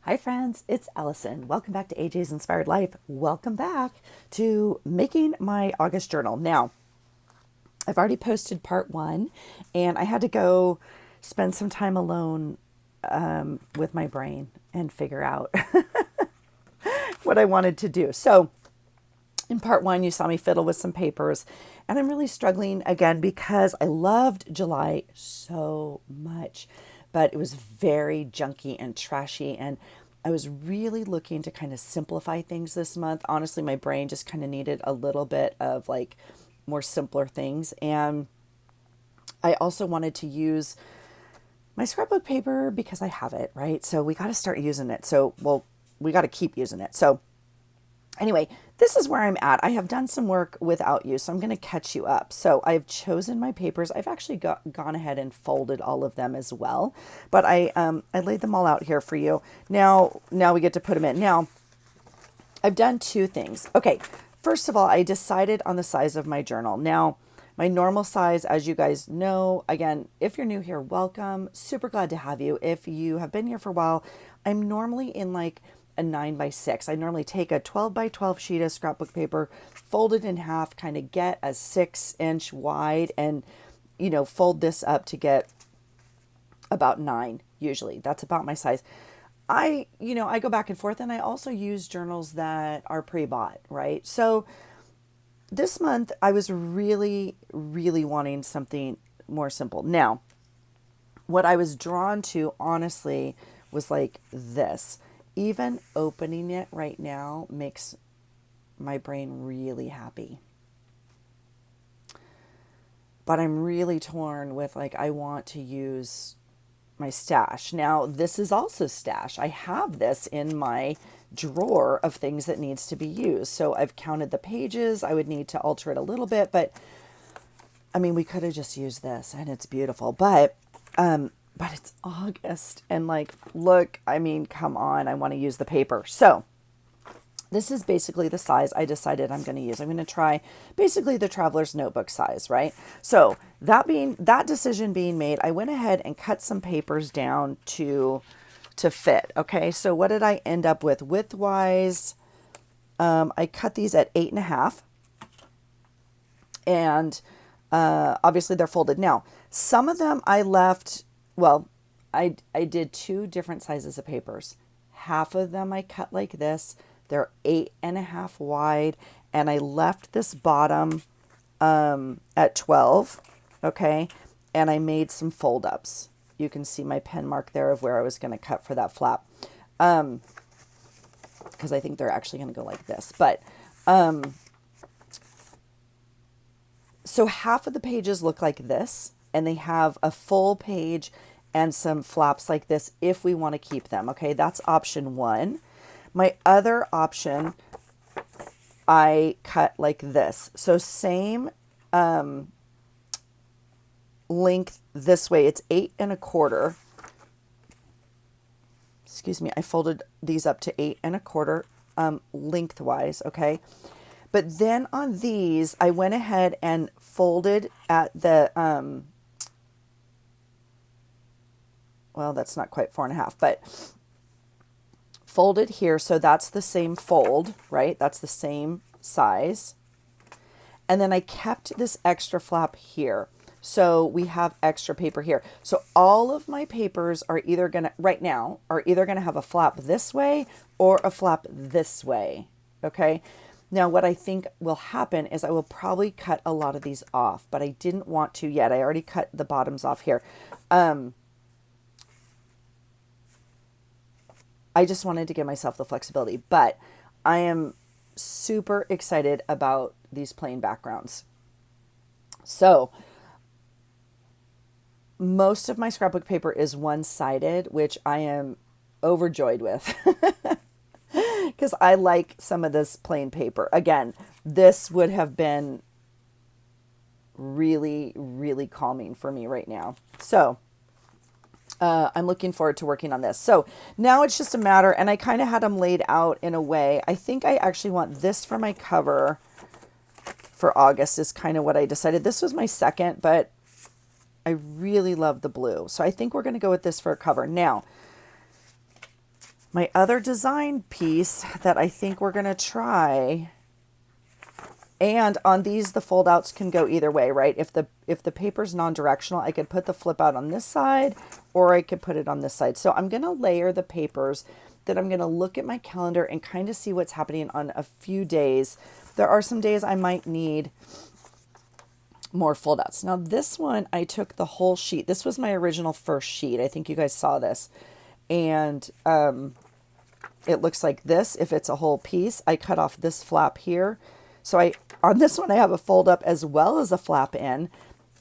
Hi friends, it's Allison. Welcome back to AJ's Inspired Life. Welcome back to making my August journal. Now, I've already posted part one and I had to go spend some time alone with my brain and figure out what I wanted to do. So in part one, you saw me fiddle with some papers, and I'm really struggling again because I loved July so much, but it was very junky and trashy. And I was really looking to kind of simplify things this month. Honestly, my brain just kind of needed a little bit of like more simpler things. And I also wanted to use my scrapbook paper because I have it, right? So we got to start using it. We got to keep using it. So anyway, this is where I'm at. I have done some work without you, so I'm going to catch you up. So I've chosen my papers. I've actually gone ahead and folded all of them as well, but I laid them all out here for you. Now we get to put them in. Now, I've done two things. Okay, first of all, I decided on the size of my journal. Now, my normal size, as you guys know, again, if you're new here, welcome. Super glad to have you. If you have been here for a while, I'm normally in like a 9x6. I normally take a 12x12 sheet of scrapbook paper, fold it in half, kind of get a 6-inch wide, and fold this up to get about 9 usually. That's about my size. I go back and forth, and I also use journals that are pre-bought, right? So this month I was really, really wanting something more simple. Now, what I was drawn to, honestly, was like this. Even opening it right now makes my brain really happy. But I'm really torn with like, I want to use my stash. Now, this is also stash. I have this in my drawer of things that needs to be used. So I've counted the pages. I would need to alter it a little bit, but I mean, we could have just used this and it's beautiful, but it's August and like, look, I mean, come on, I want to use the paper. So this is basically the size I decided I'm going to use. I'm going to try basically the traveler's notebook size, right? So that decision being made, I went ahead and cut some papers down to fit. Okay. So what did I end up with widthwise? I cut these at 8.5, and obviously they're folded. Now, some of them I left, well, I did two different sizes of papers. Half of them I cut like this. They're 8.5 wide, and I left this bottom at 12, okay? And I made some fold ups. You can see my pen mark there of where I was going to cut for that flap, because I think they're actually going to go like this. But so half of the pages look like this, and they have a full page and some flaps like this if we want to keep them, okay? That's option one. My other option, I cut like this. So same length this way. It's 8.25. Excuse me. I folded these up to 8.25 lengthwise. Okay. But then on these, I went ahead and folded at the, well, that's not quite 4.5, but folded here. So that's the same fold, right? That's the same size. And then I kept this extra flap here. So we have extra paper here. So all of my papers are either going to, right now, are either going to have a flap this way or a flap this way. Okay. Now, what I think will happen is I will probably cut a lot of these off, but I didn't want to yet. I already cut the bottoms off here. I just wanted to give myself the flexibility, but I am super excited about these plain backgrounds. So most of my scrapbook paper is one-sided, which I am overjoyed with because I like some of this plain paper. Again, this would have been really, really calming for me right now. So I'm looking forward to working on this. So now it's just a matter, and I kind of had them laid out in a way. I think I actually want this for my cover for August is kind of what I decided. This was my second, but I really love the blue. So I think we're going to go with this for a cover. Now, My other design piece that I think we're going to try, and on these, the fold outs can go either way, right? If the paper's non-directional, I could put the flip out on this side, or I could put it on this side. So I'm going to layer the papers. That I'm going to look at my calendar and kind of see what's happening on a few days. There are some days I might need more fold outs. Now this one, I took the whole sheet. This was my original first sheet. I think you guys saw this. And it looks like this. If it's a whole piece, I cut off this flap here. So on this one, I have a fold up as well as a flap in.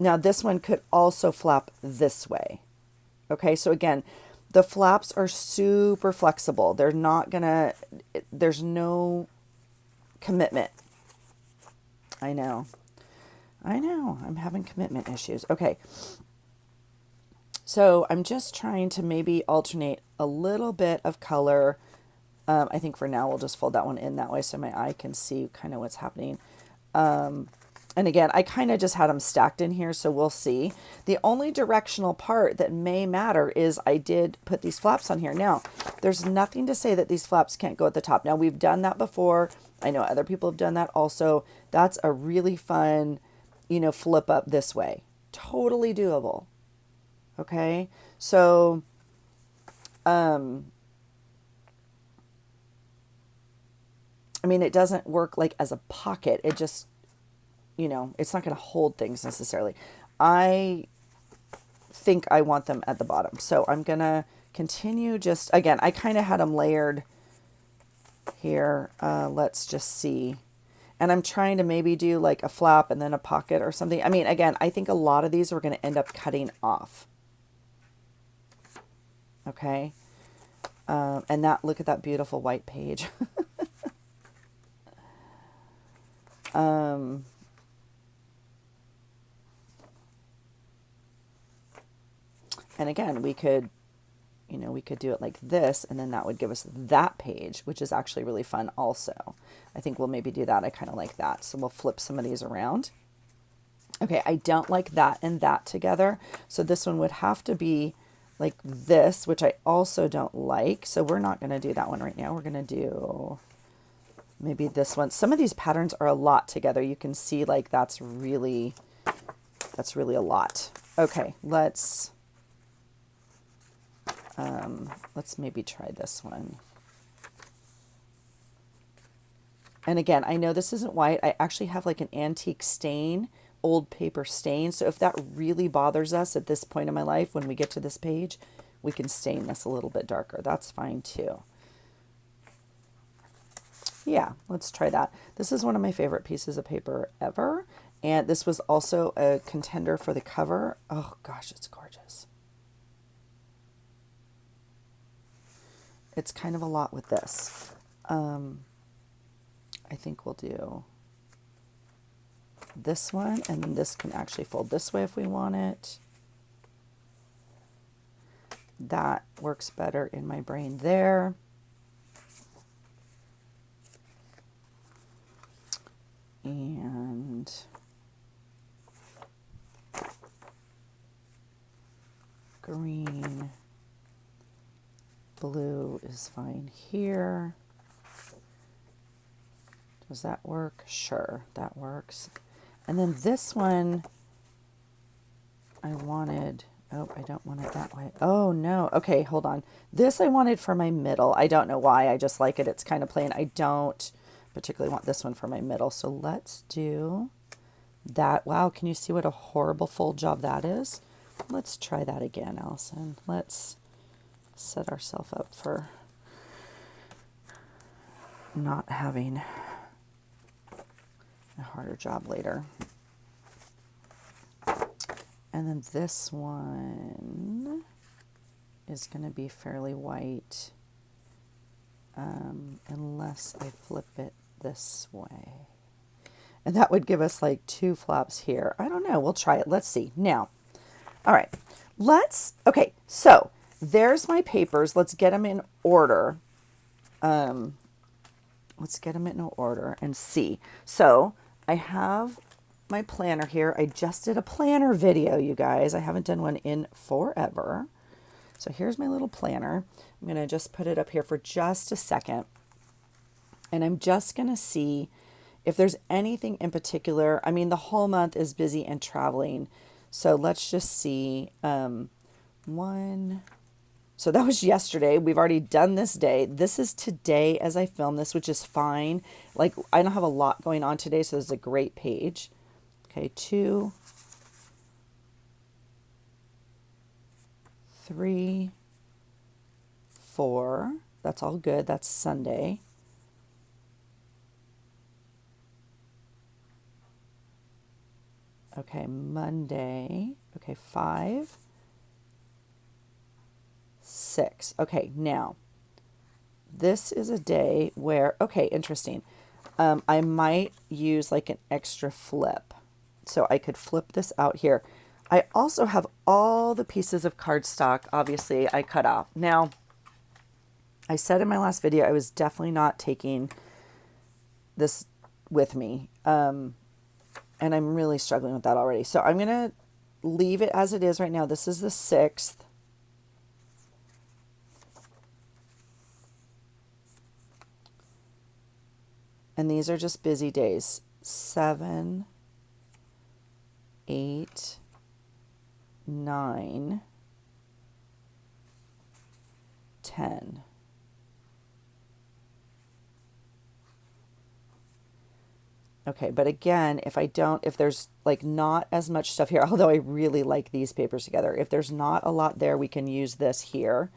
Now this one could also flap this way. Okay, so again, the flaps are super flexible. They're not gonna, there's no commitment. I know, I'm having commitment issues. Okay, so I'm just trying to maybe alternate a little bit of color. I think for now we'll just fold that one in that way so my eye can see kind of what's happening. And again, I kind of just had them stacked in here, so we'll see. The only directional part that may matter is I did put these flaps on here. Now, there's nothing to say that these flaps can't go at the top. Now, we've done that before. I know other people have done that also. That's a really fun, flip up this way. Totally doable. Okay? So, it doesn't work like as a pocket. It just, it's not going to hold things necessarily. I think I want them at the bottom. So I'm going to continue just, again, I kind of had them layered here. Let's just see. And I'm trying to maybe do like a flap and then a pocket or something. Again, I think a lot of these we're going to end up cutting off. Okay. And look at that beautiful white page. And again, we could do it like this, and then that would give us that page, which is actually really fun also. I think we'll maybe do that. I kind of like that. So we'll flip some of these around. Okay, I don't like that and that together. So this one would have to be like this, which I also don't like. So we're not going to do that one right now. We're going to do maybe this one. Some of these patterns are a lot together. You can see like that's really a lot. Okay, let's maybe try this one. And again, I know this isn't white. I actually have like an antique stain, old paper stain. So if that really bothers us at this point in my life, when we get to this page, we can stain this a little bit darker. That's fine too. Yeah, let's try that. This is one of my favorite pieces of paper ever. And this was also a contender for the cover. Oh gosh, it's gorgeous. It's kind of a lot with this. I think we'll do this one, and then this can actually fold this way if we want it. That works better in my brain there. And green, blue is fine here. Does that work? Sure, that works. And then this one, I wanted, oh, I don't want it that way. Oh no, okay, hold on. This I wanted for my middle. I don't know why, I just like it. It's kind of plain. I don't particularly want this one for my middle. So let's do that. Wow, can you see what a horrible fold job that is? Let's try that again, Allison. Let's set ourselves up for not having a harder job later. And then this one is going to be fairly white, unless I flip it this way. And that would give us like two flaps here. I don't know. We'll try it. Let's see. Now, all right. Okay, so there's my papers. Let's get them in order. Let's get them in order and see. So I have my planner here. I just did a planner video, you guys. I haven't done one in forever. So here's my little planner. I'm going to just put it up here for just a second. And I'm just going to see if there's anything in particular. I mean, the whole month is busy and traveling. So let's just see. One. So that was yesterday. We've already done this day. This is today as I film this, which is fine. Like, I don't have a lot going on today, so this is a great page. Okay, 2, 3, 4. That's all good. That's Sunday. Okay, Monday. Okay, 5, 6. Okay, now this is a day where, okay, interesting. I might use like an extra flip. So I could flip this out here. I also have all the pieces of cardstock, obviously, I cut out. Now, I said in my last video, I was definitely not taking this with me. And I'm really struggling with that already. So I'm going to leave it as it is right now. This is the 6th. And these are just busy days. 7, 8, 9, 10. Okay, but again, if there's like not as much stuff here, although I really like these papers together, if there's not a lot there, we can use this here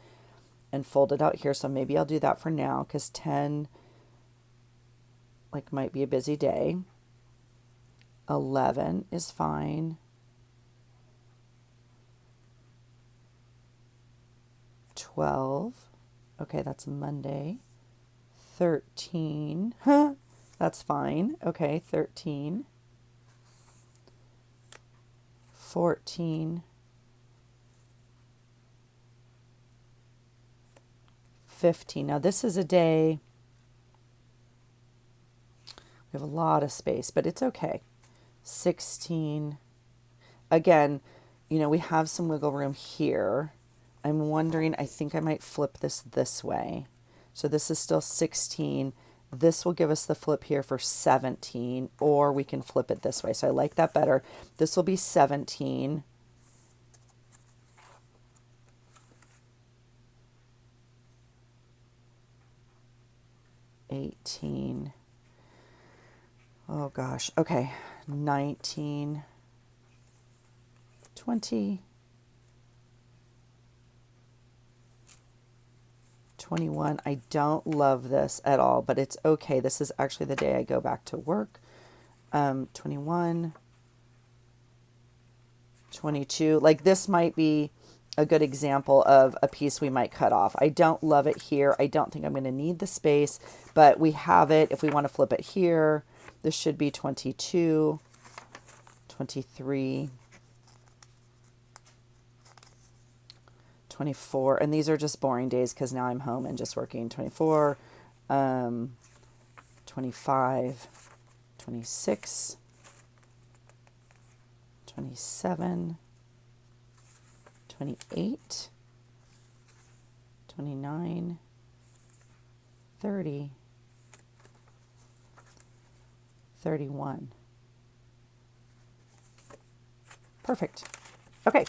and fold it out here. So maybe I'll do that for now because 10 like might be a busy day. 11 is fine. 12. Okay, that's Monday. 13. Huh, that's fine. Okay, 13. 14. 15. Now this is a day we have a lot of space, but it's okay. 16. Again, we have some wiggle room here. I'm wondering, I think I might flip this way. So this is still 16. This will give us the flip here for 17, or we can flip it this way. So I like that better. This will be 17. 18. Oh gosh. Okay. 19, 20, 21. I don't love this at all, but it's okay. This is actually the day I go back to work. 21, 22. Like this might be a good example of a piece we might cut off. I don't love it here. I don't think I'm going to need the space, but we have it. If we want to flip it here, this should be 22, 23, 24. And these are just boring days because now I'm home and just working. 24, 25, 26, 27, 28, 29, 30, 31. Perfect. Okay.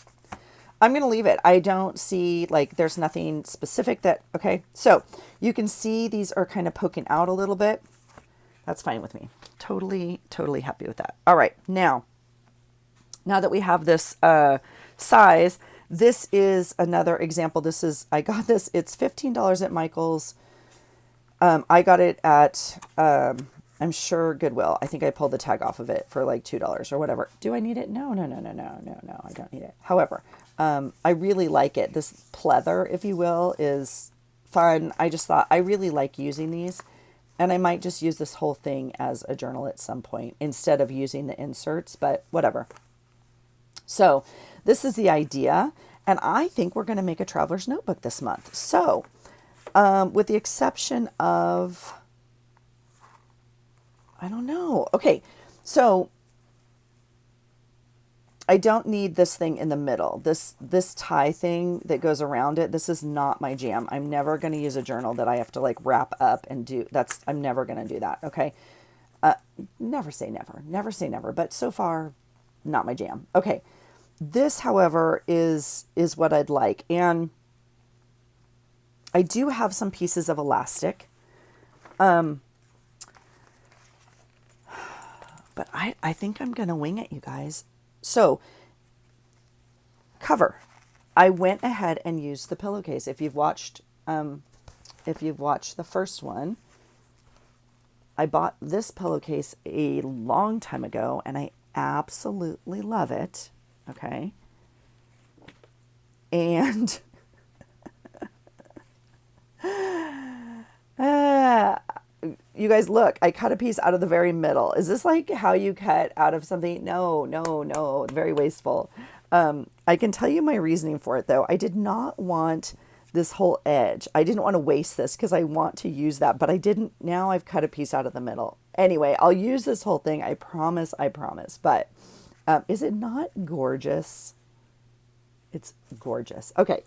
I'm going to leave it. I don't see, like, there's nothing specific that, okay. So you can see these are kind of poking out a little bit. That's fine with me. Totally, totally happy with that. All right. Now that we have this size, this is another example. I got this. It's $15 at Michael's. I got it at, I'm sure Goodwill. I think I pulled the tag off of it for like $2 or whatever. Do I need it? No, I don't need it. However, I really like it. This pleather, if you will, is fun. I just thought I really like using these, and I might just use this whole thing as a journal at some point instead of using the inserts, but whatever. So this is the idea, and I think we're going to make a traveler's notebook this month. So with the exception of, I don't know. Okay, so I don't need this thing in the middle. This tie thing that goes around it, this is not my jam. I'm never going to use a journal that I have to like wrap up and do. I'm never going to do that. Okay. Never say never. Never say never. But so far, not my jam. Okay. This, however, is what I'd like. And I do have some pieces of elastic. But I think I'm going to wing it, you guys. So, cover. I went ahead and used the pillowcase. If you've watched the first one, I bought this pillowcase a long time ago, and I absolutely love it. Okay. And you guys, look, I cut a piece out of the very middle. Is this like how you cut out of something? No, no, no. Very wasteful. I can tell you my reasoning for it, though. I did not want this whole edge. I didn't want to waste this because I want to use that, but I didn't. Now I've cut a piece out of the middle. Anyway, I'll use this whole thing. I promise. I promise. But is it not gorgeous? It's gorgeous. Okay.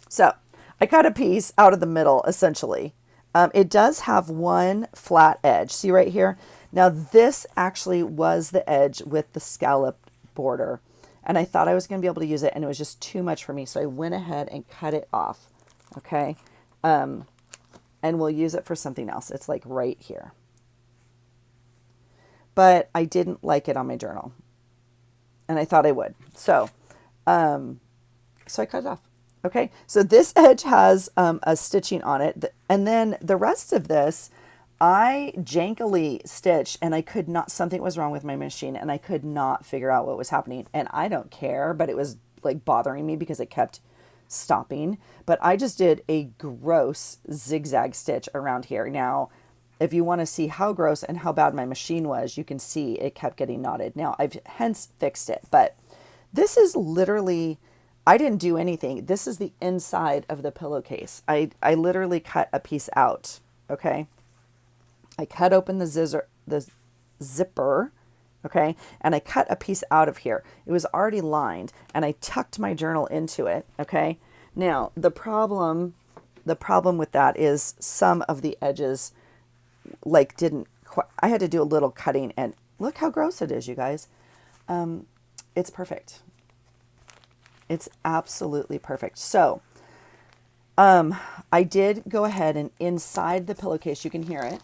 So I cut a piece out of the middle, essentially. It does have one flat edge. See right here? Now this actually was the edge with the scalloped border. And I thought I was going to be able to use it, and it was just too much for me. So I went ahead and cut it off. Okay. And we'll use it for something else. It's like right here. But I didn't like it on my journal. And I thought I would. So I cut it off. Okay, so this edge has a stitching on it. And then the rest of this, I jankily stitched, and I could not, something was wrong with my machine, and I could not figure out what was happening. And I don't care, but it was like bothering me because it kept stopping. But I just did a gross zigzag stitch around here. Now, if you want to see how gross and how bad my machine was, you can see it kept getting knotted. Now, I've hence fixed it, but this is literally, I didn't do anything. This is the inside of the pillowcase. I literally cut a piece out, okay? I cut open the zipper, okay? And I cut a piece out of here. It was already lined, and I tucked my journal into it, okay? Now, the problem with that is some of the edges like didn't quite, I had to do a little cutting, and look how gross it is, you guys. It's perfect. It's absolutely perfect. So, I did go ahead and inside the pillowcase, you can hear it.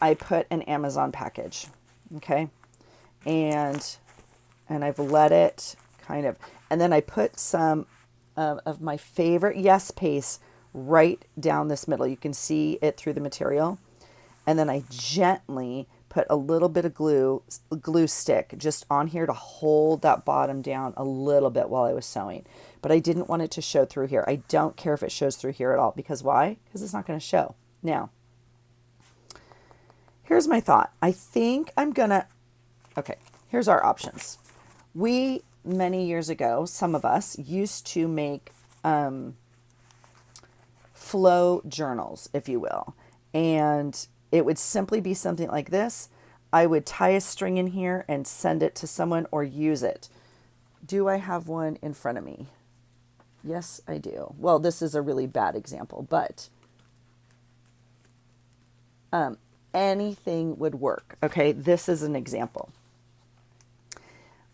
I put an Amazon package, okay? And I've let it kind of, and then I put some of my favorite Yes paste right down this middle. You can see it through the material. And then I gently put a little bit of glue stick just on here to hold that bottom down a little bit while I was sewing. But I didn't want it to show through here. I don't care if it shows through here at all. Because why? Because it's not going to show. Now, here's my thought. I think I'm going to, okay, here's our options. We, many years ago, some of us used to make flow journals, if you will. And it would simply be something like this. I would tie a string in here and send it to someone or use it. Do I have one in front of me? Yes, I do. Well, this is a really bad example, but anything would work. Okay, this is an example.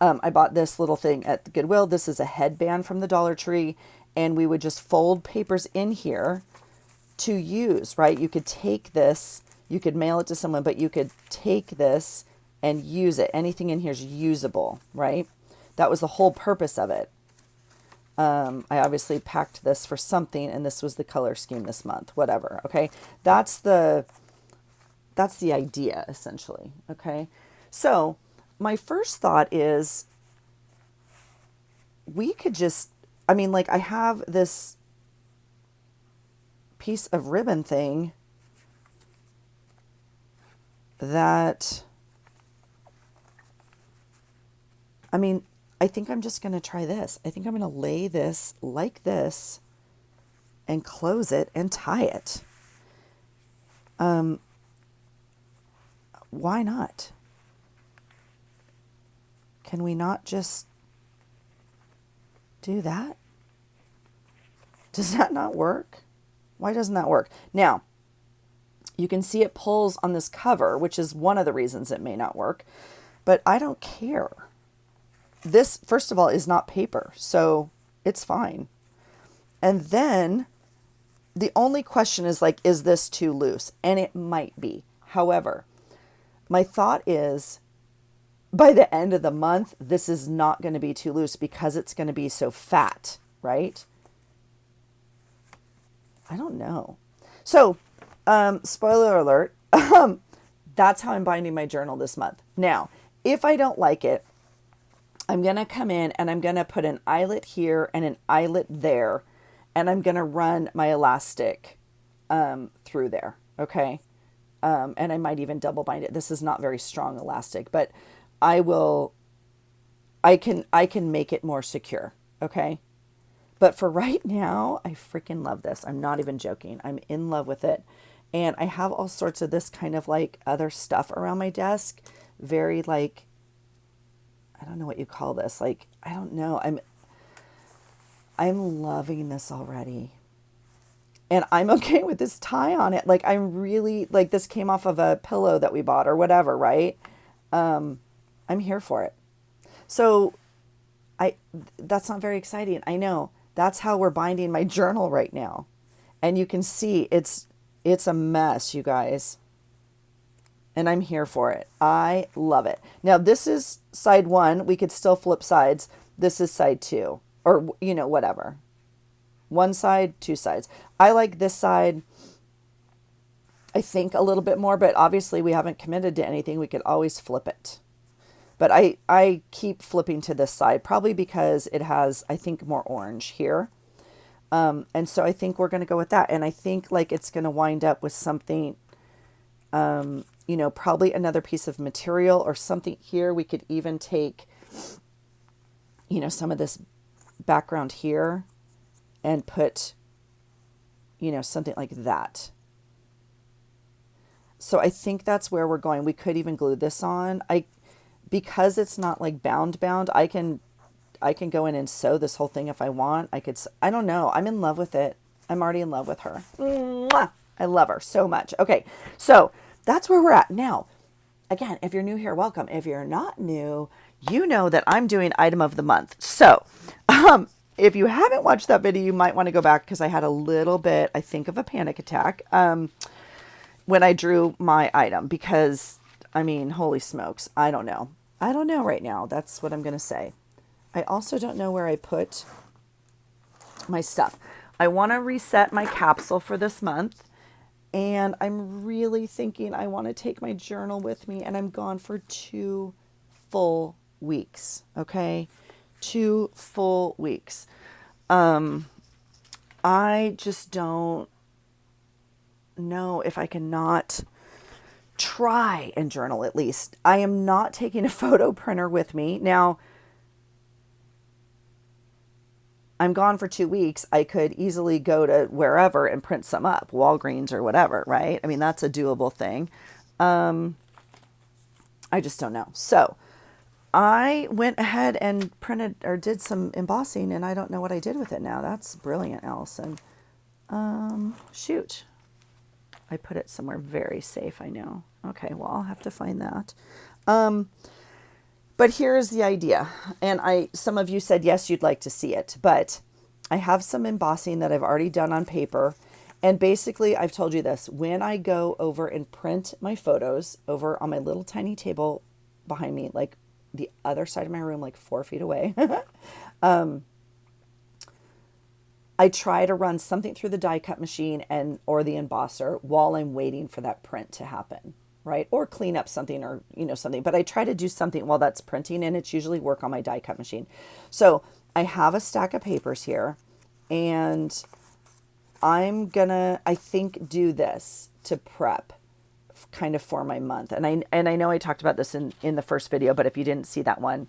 I bought this little thing at Goodwill. This is a headband from the Dollar Tree, and we would just fold papers in here to use, right? You could take this, you could mail it to someone, but you could take this and use it. Anything in here is usable, right? That was the whole purpose of it. I obviously packed this for something, and this was the color scheme this month, whatever, okay? That's the idea, essentially, okay? So my first thought is we could just, I mean, like I have this piece of ribbon thing that, I mean, I think I'm just going to try this. I think I'm going to lay this like this and close it and tie it. why not? Can we not just do that? Does that not work? Why doesn't that work? Now, you can see it pulls on this cover, which is one of the reasons it may not work, but I don't care. This, first of all, is not paper, so it's fine. And then the only question is like, is this too loose? And it might be. However, my thought is by the end of the month, this is not going to be too loose because it's going to be so fat, right? I don't know. So, spoiler alert, that's how I'm binding my journal this month. Now, if I don't like it, I'm going to come in and I'm going to put an eyelet here and an eyelet there, and I'm going to run my elastic through there, okay? And I might even double bind it. This is not very strong elastic, but I can make it more secure, okay? But for right now, I freaking love this. I'm not even joking. I'm in love with it. And I have all sorts of this kind of like other stuff around my desk. Very like, I don't know what you call this. Like, I don't know. I'm loving this already. And I'm okay with this tie on it. Like, I'm really, like, this came off of a pillow that we bought or whatever, right? I'm here for it. So that's not very exciting. I know. That's how we're binding my journal right now. And you can see it's a mess, you guys. And I'm here for it. I love it. Now, this is side 1. We could still flip sides. This is side 2. Or, you know, whatever. 1 side, 2 sides. I like this side, I think, a little bit more. But obviously, we haven't committed to anything. We could always flip it. But I keep flipping to this side, probably because it has, I think, more orange here. And so I think we're going to go with that. And I think like it's going to wind up with something, you know, probably another piece of material or something here. We could even take, you know, some of this background here and put, you know, something like that. So I think that's where we're going. We could even glue this on. Because it's not like bound, I can go in and sew this whole thing if I want. I don't know. I'm in love with it. I'm already in love with her. Mwah! I love her so much. Okay. So that's where we're at now. Again, if you're new here, welcome. If you're not new, you know that I'm doing item of the month. So, if you haven't watched that video, you might want to go back because I had a little bit, I think, of a panic attack, when I drew my item because, I mean, holy smokes. I don't know right now. That's what I'm going to say. I also don't know where I put my stuff. I want to reset my capsule for this month. And I'm really thinking I want to take my journal with me. And I'm gone for 2 full weeks. Okay? 2 full weeks. I just don't know if I cannot try and journal at least. I am not taking a photo printer with me. Now, I'm gone for 2 weeks. I could easily go to wherever and print some up, Walgreens or whatever, right? I mean, that's a doable thing. I just don't know. So I went ahead and printed or did some embossing, and I don't know what I did with it now. That's brilliant, Allison. Shoot. I put it somewhere very safe, I know. Okay, well, I'll have to find that. But here is the idea. And some of you said, yes, you'd like to see it. But I have some embossing that I've already done on paper. And basically, I've told you this. When I go over and print my photos over on my little tiny table behind me, like the other side of my room, like 4 feet away, I try to run something through the die cut machine or the embosser while I'm waiting for that print to happen, right? Or clean up something or, you know, something. But I try to do something while that's printing, and it's usually work on my die cut machine. So I have a stack of papers here, and I'm gonna, I think, do this to prep kind of for my month. And I know I talked about this in the first video, but if you didn't see that one,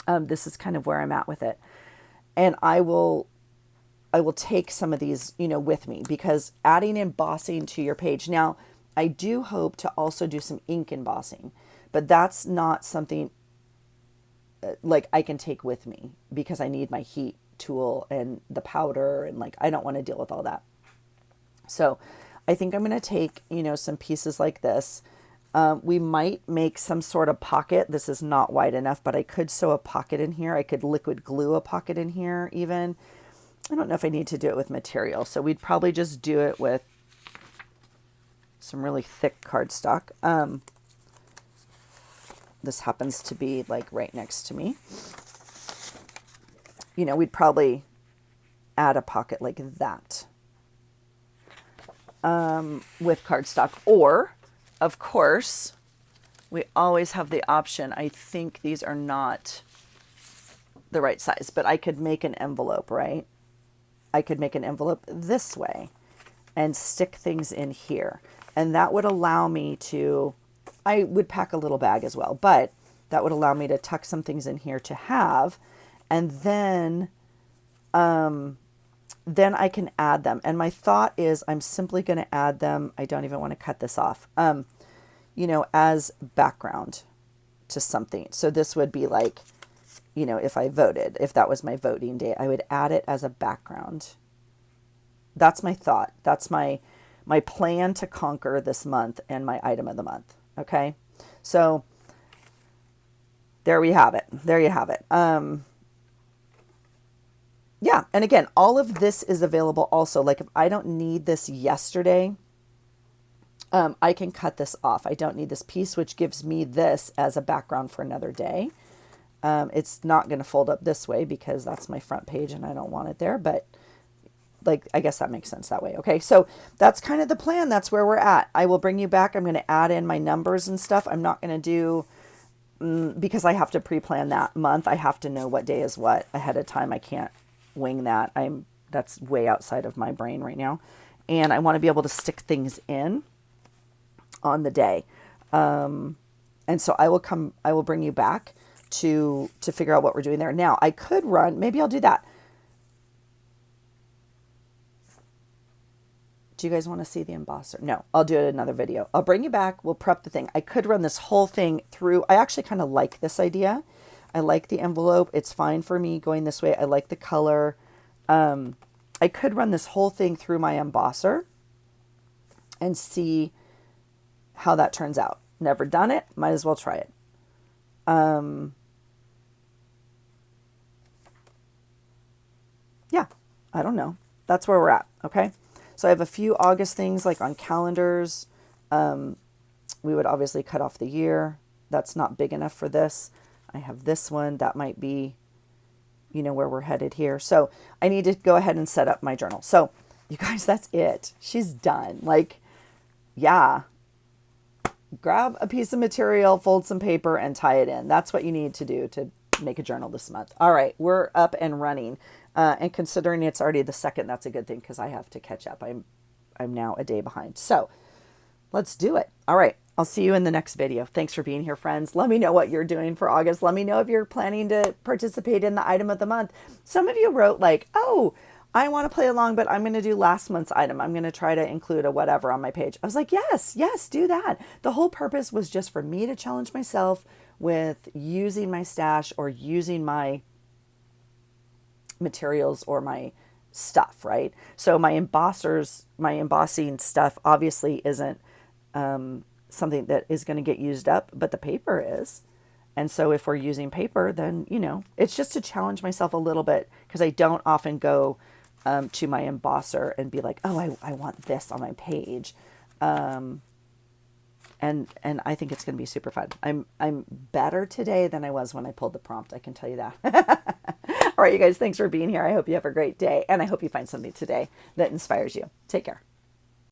this is kind of where I'm at with it. And I will take some of these, you know, with me, because adding embossing to your page. Now, I do hope to also do some ink embossing, but that's not something like I can take with me because I need my heat tool and the powder, and like I don't want to deal with all that. So I think I'm going to take, some pieces like this. We might make some sort of pocket. This is not wide enough, but I could sew a pocket in here. I could liquid glue a pocket in here even. I don't know if I need to do it with material. So we'd probably just do it with some really thick cardstock. This happens to be like right next to me. We'd probably add a pocket like that with cardstock. Or, of course, we always have the option. I think these are not the right size, but I could make an envelope, right? I could make an envelope this way and stick things in here. And that would allow me to, I would pack a little bag as well, but that would allow me to tuck some things in here to have. And then I can add them. And my thought is I'm simply going to add them. I don't even want to cut this off, as background to something. So this would be like, if I voted, if that was my voting day, I would add it as a background. That's my thought. That's my plan to conquer this month and my item of the month. Okay. So there we have it. There you have it. Yeah. And again, all of this is available also. Like if I don't need this yesterday, I can cut this off. I don't need this piece, which gives me this as a background for another day. It's not going to fold up this way because that's my front page and I don't want it there, but like, I guess that makes sense that way. Okay. So that's kind of the plan. That's where we're at. I will bring you back. I'm going to add in my numbers and stuff. I'm not going to do, because I have to pre-plan that month. I have to know what day is what ahead of time. I can't wing that. That's way outside of my brain right now. And I want to be able to stick things in on the day. And so I will bring you back to figure out what we're doing there. Now I could run, maybe I'll do that. Do you guys want to see the embosser? No, I'll do it in another video. I'll bring you back. We'll prep the thing. I could run this whole thing through. I actually kind of like this idea. I like the envelope. It's fine for me going this way. I like the color. I could run this whole thing through my embosser and see how that turns out. Never done it. Might as well try it. Yeah, I don't know. That's where we're at. Okay. So I have a few August things like on calendars. We would obviously cut off the year. That's not big enough for this. I have this one that might be, where we're headed here. So I need to go ahead and set up my journal. So you guys, that's it. She's done. Like, yeah, grab a piece of material, fold some paper and tie it in. That's what you need to do to make a journal this month. All right. We're up and running. And considering it's already the 2nd, that's a good thing because I have to catch up. I'm now a day behind. So let's do it. All right. I'll see you in the next video. Thanks for being here, friends. Let me know what you're doing for August. Let me know if you're planning to participate in the item of the month. Some of you wrote like, oh, I want to play along, but I'm going to do last month's item. I'm going to try to include a whatever on my page. I was like, yes, do that. The whole purpose was just for me to challenge myself with using my stash or using my materials or my stuff, right? So my embossing stuff obviously isn't something that is going to get used up, but the paper is. And so if we're using paper, then, it's just to challenge myself a little bit because I don't often go to my embosser and be like, oh, I want this on my page. And I think it's going to be super fun. I'm better today than I was when I pulled the prompt. I can tell you that. All right, you guys, thanks for being here. I hope you have a great day, and I hope you find something today that inspires you. Take care.